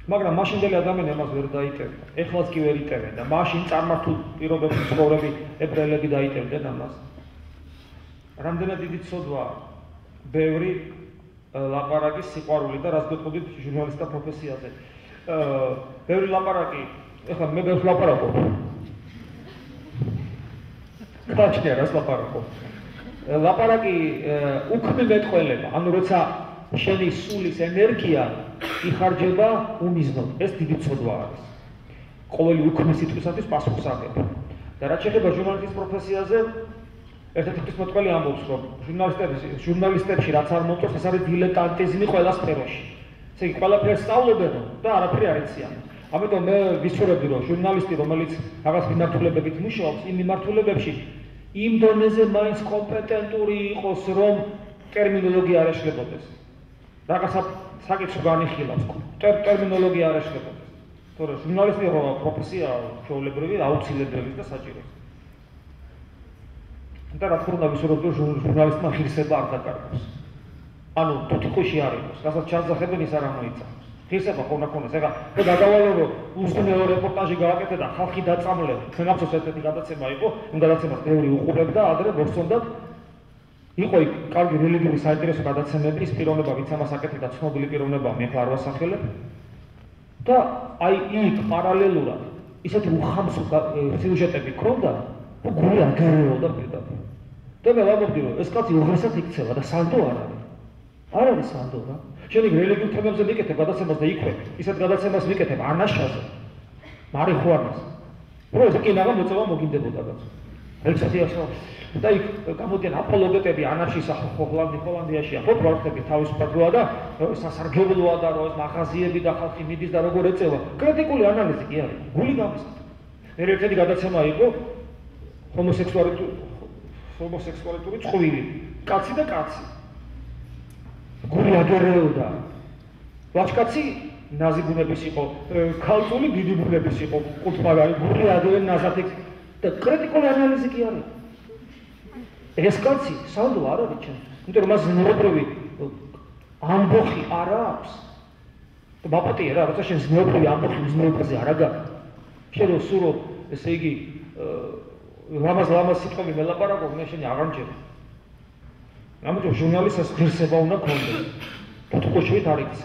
მაგრამ მაშინდელი ადამიანი ამას ვერ დაიტევდა. ეხლაც კი ვერ იტევენ და მაშინ წარმართულ პირობებში ცხოვრები ებრაელები დაიტევდნენ ამას. რამდენად დიდი ცოდვა ბევრი ლაპარაკის სიყვარული და რაც გეტყოდით ჟურნალისტთა პროფესიაზე. ბევრი ლაპარაკი, ეხლა მე ბევრს ლაპარაკობ. გაჩნია რას ლაპარაკობ. ლაპარაკი უქმე მეტყველება, ანუ როცა შენი სულის ენერგია იხარჯება უმიზნოდ, ეს დიდი ცოდვა არის. ყოველი უქმე სიტყვისათვის პასუხს აღება. და რაც შეეხება ჟურნალისტის პროფესიაზე, ერთ-ერთი ღვთისმეტყველი ამბობს, რომ ჟურნალისტებში რაც არ მომწონს, ეს არის დილეტანტიზმი ყველა სფეროში. ესე იგი, ყველაფერს სწავლობენ და არაფერი არ იციან. ამიტომ მე ვისურვებდი, რომ ჟურნალისტი, რომელიც რაღაც მიმართულებებით მუშაობს, იმ მიმართულებებში იმ დონეზე მაინც კომპეტენტური იყოს, რომ ტერმინოლოგია არ ეშლებოდეს. რაღაცა საკითხი განიხილავს, ტერმინოლოგია არ ეშლებოდეს. თორე ჟურნალისტი პროფესია ჩვეულებრივი, აუცილებელი და საჭიროა. და რა თქმა უნდა ვისურვებდი, რომ ჟურნალისტმა ღირსება არ დაკარგოს. ანუ თვითონ არ იყოს, რასაც ჩასახებენ ის არ ამოიწამოს. ღირსება ხონა ქონდეს. ეხლა მე გადავალო, რომ უზნეო რეპორტაჟი გააკეთე და ხალხი დაწამლე. ჩვენ ახსოვს ერთ-ერთი გადაცემა იყო, იმ გადაცემას ბევრი უყურებდა, ადრე მოსწონდათ. იყო იქ კარგი რელიგიური საინტერესო გადაცემები, ის პიროვნება, ვინც ამას აკეთებდა, ცნობილი პიროვნება, მე ახლა არ ვასახელებ. და აი იქ პარალელურად ისეთი უხამსო სიუჟეტები ქონდა, რომ გული აგარეოდა პირდაპირ. და მე ვამბობდი, რომ ეს კაცი უღრესად იქცევა და სანდო არ არის. არ არის სანდო რა. შენ იქ რელიგიურ თემებზე მიკეთებ გადაცემას და იქვე ისეთ გადაცემას მიკეთებ ანაშაზე, მარიხუანას. რომ ეს კინაღა მოწევა მოგინდებოდა რაც. ერთ-ერთი ასე და იქ გამოდიან აპოლოგეტები ანაშისა ჰოლანდიაშია, ხო პროექტები თავისუფლად როა და სასარგებლოა და რო ეს მაღაზიები და ხალხი მიდის და როგორ ეწევა. კრიტიკული ანალიზი კი არის. გული გამოსცემ. ერთ-ერთი გადაცემა იყო ჰომოსექსუალიტური წყვილი, კაცი და კაცი. გული აგარეოდა. ვაჭკაცი ნაზი ბუნების იყო, ქალწული დიდი ბუნების იყო, კულტმაგარი გული აგერენ ნაზათი და კრიტიკული ანალიზი კი არის. ეს კაცი სანდო არ არის ჩემ. იმიტომ რომ მას ზნეობრივი ამბოხი არ აქვს. და მაპატია რა, როცა შენ ზნეობრივი ამბოხი ზნეობაზე არ აგა. შენ რო სურო, ესე იგი ლამაზ სიტყვები მელაპარაკო, მე შენი აღარ მჯერა. ამიტომ ჟურნალისტს ღირსება უნდა ქონდეს. თვითონ არ იქცე.